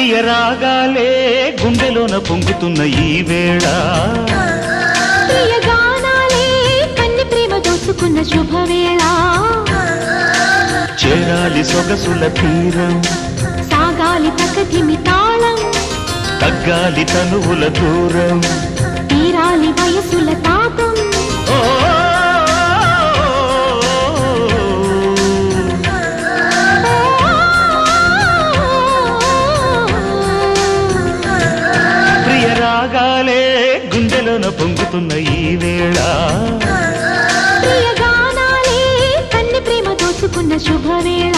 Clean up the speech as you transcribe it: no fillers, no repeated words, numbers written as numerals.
ప్రియ రాగాలే గుండెలోన పొంగుతున్న ఈ వేళ ప్రియ గానాలే కన్ని ప్రేమ దోచుకున్న శుభవేళ చేరాలి సొగసుల తీరం సాగాలి ప్రకృతిమి తాళం తగ్గాలి తనువుల దూరం తీరాలి వయసుల తాపం ప్రియ రాగాలే గుండెలోన పొంగుతున్న ఈ వేళ ప్రియ గానాలే కన్ని ప్రేమ దోచుకున్న శుభవేళ